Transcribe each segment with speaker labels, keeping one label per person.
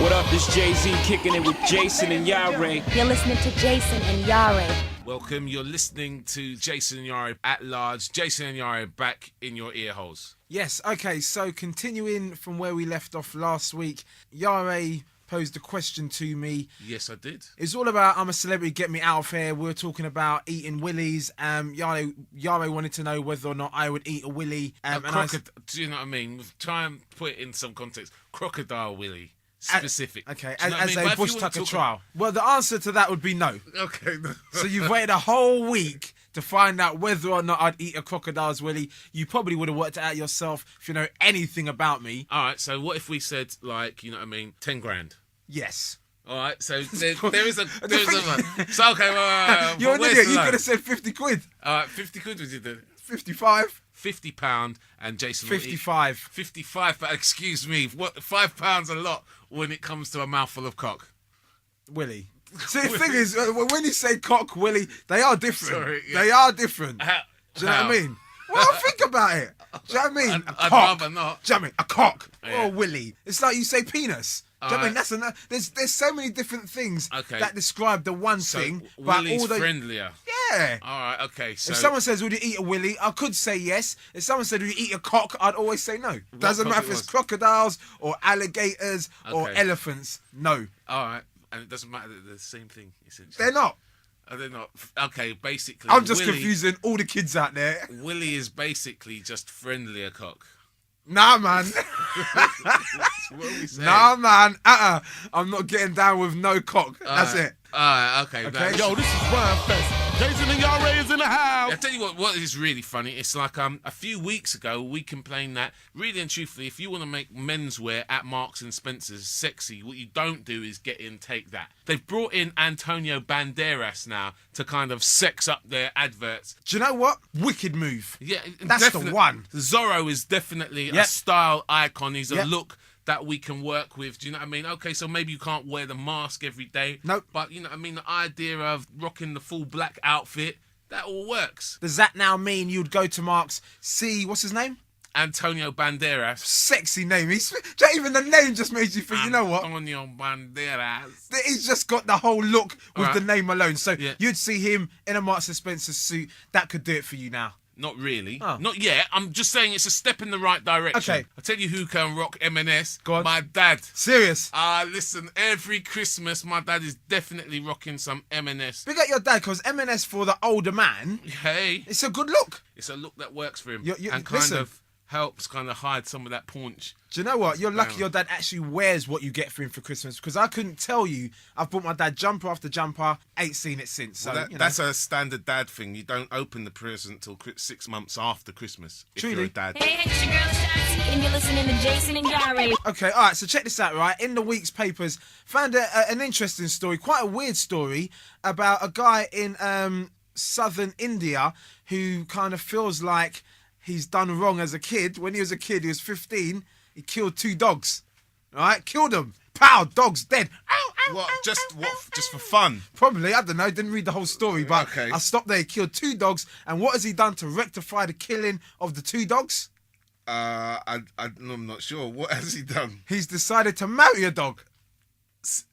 Speaker 1: What up, this Jay-Z kicking it with Jason and Iyare.
Speaker 2: You're listening to Jason and Iyare.
Speaker 3: Welcome, you're listening to Jason and Iyare at large. Jason and Iyare back in your ear holes.
Speaker 4: Yes, okay, so continuing from where we left off last week, Iyare posed a question to me.
Speaker 3: Yes, I did.
Speaker 4: It's all about I'm a celebrity, get me out of here. We were talking about eating willies. Iyare wanted to know whether or not I would eat a willy.
Speaker 3: Do you know what I mean? Try and put it in some context. Crocodile willy. Specific.
Speaker 4: Okay,
Speaker 3: as
Speaker 4: a bush tucker trial. Well, the answer to that would be no.
Speaker 3: Okay. No.
Speaker 4: So you've waited a whole week to find out whether or not I'd eat a crocodile's willy. You probably would have worked it out yourself if you know anything about me.
Speaker 3: All right, so what if we said, like, you know what I mean, 10 grand?
Speaker 4: Yes.
Speaker 3: All right, so there is a... So, okay, well,
Speaker 4: you're an idiot. You could have said 50 quid.
Speaker 3: All right, 50 quid was it?
Speaker 4: 55.
Speaker 3: £50 and Jason
Speaker 4: 55.
Speaker 3: 55, but excuse me, what £5 a lot when it comes to a mouthful of cock?
Speaker 4: Willy. See, the thing is, when you say cock, willy, they are different.
Speaker 3: Sorry, yeah.
Speaker 4: They are different. Do you know
Speaker 3: how?
Speaker 4: what I mean? Well, think about it. Do you know what I mean?
Speaker 3: I'd rather not.
Speaker 4: Do you know what I mean? A cock
Speaker 3: Yeah.
Speaker 4: or a willy. It's like you say penis. Do you know what I mean? There's so many different things that describe the one thing. But
Speaker 3: willy's friendlier.
Speaker 4: Yeah.
Speaker 3: All right, okay. So
Speaker 4: if someone says, would you eat a willy? I could say yes. If someone said, would you eat a cock? I'd always say no. Doesn't matter if it's crocodiles or alligators or elephants. No.
Speaker 3: All right. And it doesn't matter that they're the same thing, essentially.
Speaker 4: They're not.
Speaker 3: Are they not? Okay, basically.
Speaker 4: I'm just confusing all the kids out there.
Speaker 3: Willy is basically just friendlier cock.
Speaker 4: Nah, man.
Speaker 3: What are we saying?
Speaker 4: Nah, man. I'm not getting down with no cock. That's it.
Speaker 3: All right, okay.
Speaker 5: Yo, this is Rhyme Fest. Jason and Iyare is in the house.
Speaker 3: I tell you what is really funny. It's like a few weeks ago we complained that really and truthfully, if you want to make menswear at Marks and Spencer's sexy, what you don't do is get in Take That. They've brought in Antonio Banderas now to kind of sex up their adverts.
Speaker 4: Do you know what? Wicked move.
Speaker 3: Yeah,
Speaker 4: that's the one.
Speaker 3: Zorro is definitely a style icon. He's a look that we can work with. Do you know what I mean? Okay, so maybe you can't wear the mask every day.
Speaker 4: Nope.
Speaker 3: But, you know what I mean? The idea of rocking the full black outfit, that all works.
Speaker 4: Does that now mean you'd go to Mark's, see, what's his name?
Speaker 3: Antonio Banderas.
Speaker 4: Sexy name. Even the name just made you think, you know what?
Speaker 3: Antonio Banderas.
Speaker 4: He's just got the whole look with the name alone. So
Speaker 3: Yeah.
Speaker 4: you'd see him in a Marks and Spencer suit. That could do it for you now.
Speaker 3: Not really.
Speaker 4: Oh.
Speaker 3: Not yet. I'm just saying it's a step in the right direction.
Speaker 4: Okay.
Speaker 3: I'll tell you who can rock M&S.
Speaker 4: Go on.
Speaker 3: My dad.
Speaker 4: Serious?
Speaker 3: Listen, every Christmas my dad is definitely rocking some M&S.
Speaker 4: Big up your dad, because M&S for the older man,
Speaker 3: Hey.
Speaker 4: it's a good look.
Speaker 3: It's a look that works for him.
Speaker 4: And
Speaker 3: kind of helps kind of hide some of that paunch.
Speaker 4: Do you know what? You're lucky your dad actually wears what you get for him for Christmas, because I couldn't tell you. I've bought my dad jumper after jumper, ain't seen it since. So,
Speaker 3: That's a standard dad thing. You don't open the present till 6 months after Christmas if
Speaker 4: Truly.
Speaker 3: you're a dad.
Speaker 2: Hey, it's your girl Shotzi, and you're listening to Jason and Iyare.
Speaker 4: Okay, all right, so check this out, right? In the week's papers, found an interesting story, quite a weird story, about a guy in southern India who kind of feels like he's done wrong as a kid. When he was a kid, he was 15, he killed 2 dogs. All right, killed them. Pow, dogs dead. Ow, ow,
Speaker 3: What?
Speaker 4: ow,
Speaker 3: Just
Speaker 4: ow,
Speaker 3: what?
Speaker 4: ow,
Speaker 3: Just
Speaker 4: ow.
Speaker 3: for fun?
Speaker 4: Probably, I don't know, didn't read the whole story, but
Speaker 3: Okay.
Speaker 4: I stopped there. He killed 2 dogs, and what has he done to rectify the killing of the 2 dogs?
Speaker 3: I'm not sure. What has he done?
Speaker 4: He's decided to marry a dog.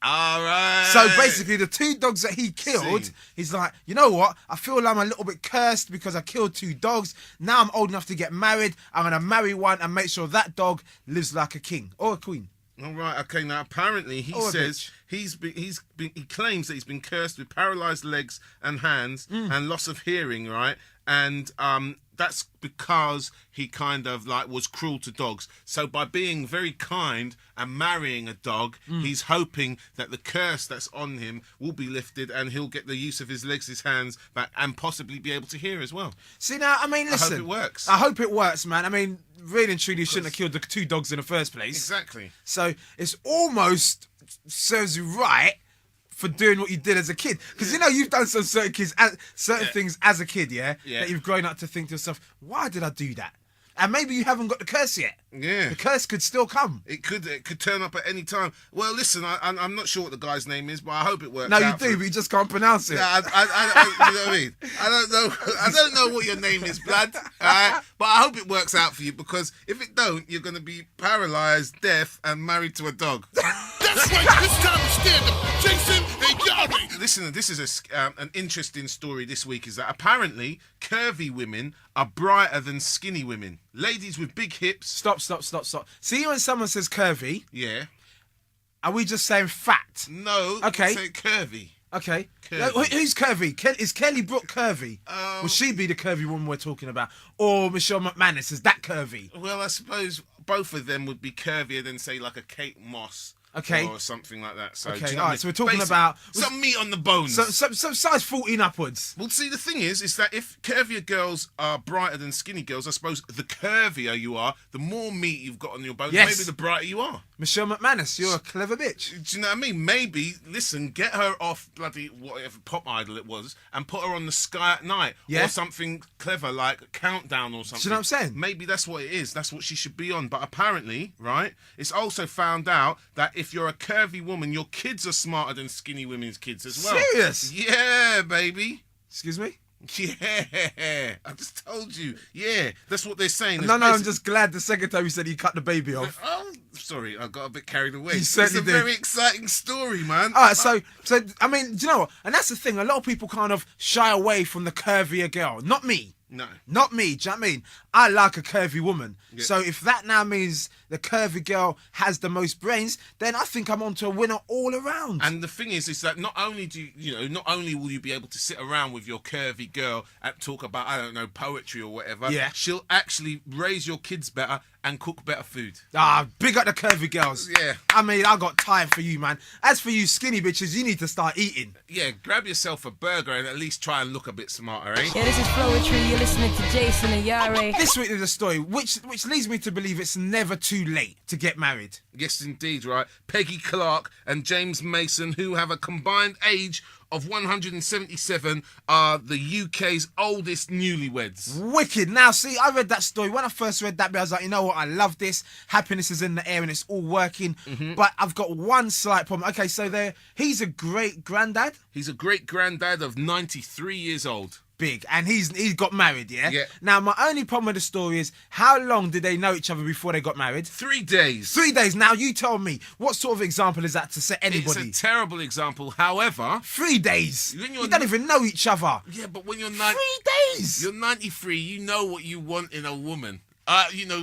Speaker 3: All right.
Speaker 4: So basically, the 2 dogs that he killed,
Speaker 3: Seen.
Speaker 4: he's like, you know what? I feel like I'm a little bit cursed because I killed 2 dogs. Now I'm old enough to get married. I'm going to marry one and make sure that dog lives like a king or a queen.
Speaker 3: All right. Okay. Now, apparently, he
Speaker 4: Or a
Speaker 3: says he claims that he's been cursed with paralyzed legs and hands and loss of hearing. Right. And that's because he kind of like was cruel to dogs. So by being very kind and marrying a dog, he's hoping that the curse that's on him will be lifted and he'll get the use of his legs, his hands back, and possibly be able to hear as well.
Speaker 4: See, now, I mean, listen.
Speaker 3: I hope it works.
Speaker 4: I hope it works, man. I mean, really and truly, you shouldn't have killed the 2 dogs in the first place.
Speaker 3: Exactly.
Speaker 4: So it's almost serves you right for doing what you did as a kid, because you know you've done some certain things as a kid, that you've grown up to think to yourself, why did I do that? And maybe you haven't got the curse yet.
Speaker 3: Yeah.
Speaker 4: The curse could still come.
Speaker 3: It could turn up at any time. Well, listen, I'm not sure what the guy's name is, but I hope it works.
Speaker 4: No, you
Speaker 3: out
Speaker 4: do, but you just can't pronounce it.
Speaker 3: Yeah, you know what I mean? I don't know what your name is, blood. But I hope it works out for you, because if it don't, you're going to be paralysed, deaf, and married to a dog.
Speaker 5: That's right, it's time to stand up. Jason and Yari.
Speaker 3: Listen, this is an interesting story this week, is that apparently curvy women are brighter than skinny women. Ladies with big hips.
Speaker 4: Stop. See, when someone says curvy,
Speaker 3: Yeah.
Speaker 4: are we just saying fat?
Speaker 3: No.
Speaker 4: Okay.
Speaker 3: Say curvy.
Speaker 4: Okay.
Speaker 3: Curvy.
Speaker 4: Who's curvy? Is Kelly Brook curvy? Will she be the curvy woman we're talking about? Or Michelle McManus, is that curvy?
Speaker 3: Well, I suppose both of them would be curvier than, say, like a Kate Moss.
Speaker 4: Okay.
Speaker 3: Or something like that. So,
Speaker 4: Okay,
Speaker 3: do you know
Speaker 4: all
Speaker 3: what I
Speaker 4: right,
Speaker 3: mean?
Speaker 4: so we're talking
Speaker 3: Basically,
Speaker 4: about-
Speaker 3: some meat on the bones.
Speaker 4: So size 14 upwards.
Speaker 3: Well, see, the thing is that if curvier girls are brighter than skinny girls, I suppose the curvier you are, the more meat you've got on your bones,
Speaker 4: Yes.
Speaker 3: maybe the brighter you are.
Speaker 4: Michelle McManus, you're a clever bitch.
Speaker 3: Do you know what I mean? Maybe, listen, get her off bloody whatever pop idol it was and put her on the Sky at Night.
Speaker 4: Yeah.
Speaker 3: Or something clever like Countdown or something.
Speaker 4: Do you know what I'm saying?
Speaker 3: Maybe that's what it is. That's what she should be on. But apparently, right, it's also found out that if you're a curvy woman, your kids are smarter than skinny women's kids as well.
Speaker 4: Serious?
Speaker 3: Yeah, baby.
Speaker 4: Excuse me?
Speaker 3: Yeah, I just told you. Yeah, that's what they're saying.
Speaker 4: No,
Speaker 3: It's
Speaker 4: I'm
Speaker 3: basic-
Speaker 4: just glad the secretary said he cut the baby off.
Speaker 3: Oh, sorry, I got a bit carried away.
Speaker 4: You
Speaker 3: It's
Speaker 4: certainly
Speaker 3: a
Speaker 4: did.
Speaker 3: very exciting story, man.
Speaker 4: All right, so I mean, do you know what? And that's the thing. A lot of people kind of shy away from the curvier girl. Not me.
Speaker 3: No.
Speaker 4: Not me. Do you know what I mean? I like a curvy woman. So if that now means the curvy girl has the most brains, then I think I'm onto a winner all around.
Speaker 3: And the thing is that not only not only will you be able to sit around with your curvy girl and talk about, I don't know, poetry or whatever.
Speaker 4: Yeah.
Speaker 3: She'll actually raise your kids better and cook better food.
Speaker 4: Big up the curvy girls.
Speaker 3: Yeah.
Speaker 4: I mean, I got time for you, man. As for you skinny bitches, you need to start eating.
Speaker 3: Yeah, grab yourself a burger and at least try and look a bit smarter, eh?
Speaker 2: Yeah, this is Poetry. You're listening to Jason and Yare.
Speaker 4: This week is a story which leads me to believe it's never too late to get married.
Speaker 3: Yes, indeed, right. Peggy Clark and James Mason, who have a combined age of 177, are the UK's oldest newlyweds.
Speaker 4: Wicked. Now, see, I read that story. When I first read that bit, I was like, you know what? I love this. Happiness is in the air and it's all working. But I've got one slight problem. Okay, so he's a great granddad.
Speaker 3: He's a great granddad of 93 years old.
Speaker 4: Big. And he's got married, yeah?
Speaker 3: Yeah.
Speaker 4: Now, my only problem with the story is, how long did they know each other before they got married?
Speaker 3: 3 days.
Speaker 4: 3 days. Now, you tell me, what sort of example is that to set anybody?
Speaker 3: It's a terrible example. However,
Speaker 4: 3 days.
Speaker 3: When
Speaker 4: You
Speaker 3: you're
Speaker 4: don't even know each other.
Speaker 3: yeah, but when you're
Speaker 4: 3 days.
Speaker 3: you're 93, you know what you want in a woman.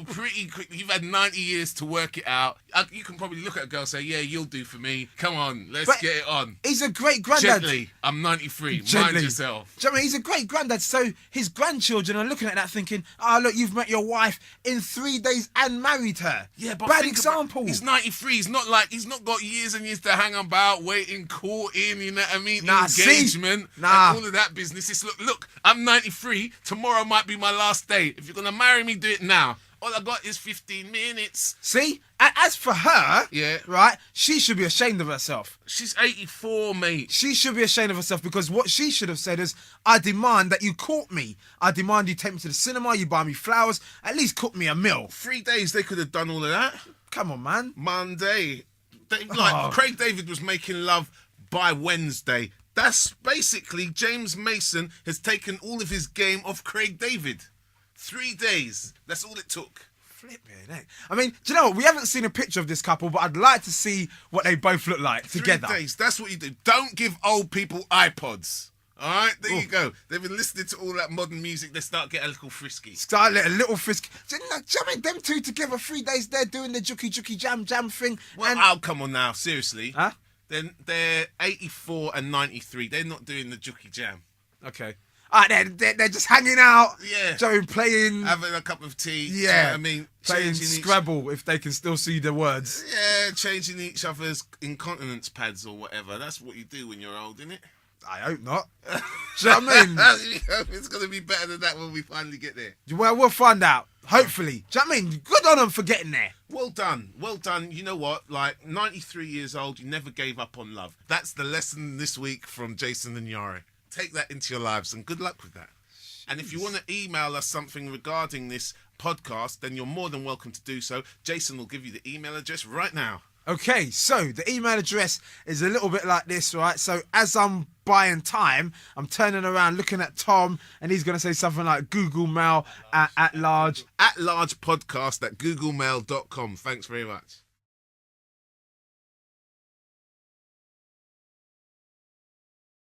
Speaker 3: Pretty quickly. You've had 90 years to work it out. You can probably look at a girl and say, yeah, you'll do for me. Come on, let's
Speaker 4: But
Speaker 3: get it on.
Speaker 4: He's a great granddad.
Speaker 3: Gently, I'm 93.
Speaker 4: Gently.
Speaker 3: Mind yourself.
Speaker 4: Do you know what I mean? He's a great granddad. So his grandchildren are looking at that thinking, look, you've met your wife in 3 days and married her.
Speaker 3: Yeah, but
Speaker 4: bad
Speaker 3: think about-
Speaker 4: example.
Speaker 3: He's 93. He's not got years and years to hang about, waiting, courting, you know what I mean?
Speaker 4: Nah, see?
Speaker 3: Engagement,
Speaker 4: Nah.
Speaker 3: and all of that business. It's look, I'm 93. Tomorrow might be my last day. If you're gonna marry me, do it now. All I got is 15 minutes.
Speaker 4: See? As for her,
Speaker 3: Yeah.
Speaker 4: right, she should be ashamed of herself.
Speaker 3: She's 84, mate.
Speaker 4: She should be ashamed of herself because what she should have said is, I demand that you court me. I demand you take me to the cinema, you buy me flowers, at least cook me a meal.
Speaker 3: 3 days they could have done all of that.
Speaker 4: Come on, man.
Speaker 3: Monday.
Speaker 4: Oh.
Speaker 3: Craig David was making love by Wednesday. That's basically James Mason has taken all of his game off Craig David. 3 days. That's all it took.
Speaker 4: Flipping heck. I mean, do you know what? We haven't seen a picture of this couple, but I'd like to see what they both look like together.
Speaker 3: 3 days. That's what you do. Don't give old people iPods. All right, there you go. They've been listening to all that modern music. They start getting a little frisky.
Speaker 4: Start a little frisk. Do you know, I mean, them two together 3 days, they're doing the juki jam thing.
Speaker 3: Well,
Speaker 4: and
Speaker 3: come on now, seriously.
Speaker 4: Huh?
Speaker 3: Then they're 84 and 93. They're not doing the juki jam.
Speaker 4: Okay. All right, they're just hanging out.
Speaker 3: Yeah.
Speaker 4: So playing.
Speaker 3: Having a cup of tea. do you know
Speaker 4: Yeah.
Speaker 3: what I mean,
Speaker 4: Playing
Speaker 3: changing
Speaker 4: Scrabble if they can still see the words.
Speaker 3: changing each other's incontinence pads or whatever. That's what you do when you're old, isn't it?
Speaker 4: I hope not. Do you know what I mean?
Speaker 3: It's going to be better than that when we finally get there.
Speaker 4: Well, we'll find out. Hopefully. Do you know what I mean? Good on them for getting there.
Speaker 3: Well done. Well done. You know what? 93 years old, you never gave up on love. That's the lesson this week from Jason and Yare. Take that into your lives and good luck with that. And if you want to email us something regarding this podcast, then you're more than welcome to do so. Jason will give you the email address right now.
Speaker 4: Okay, so the email address is a little bit like this, right? So as I'm buying time, I'm turning around looking at Tom, and he's going to say something like Google Mail at large.
Speaker 3: At large podcast at googlemail.com. Thanks very much.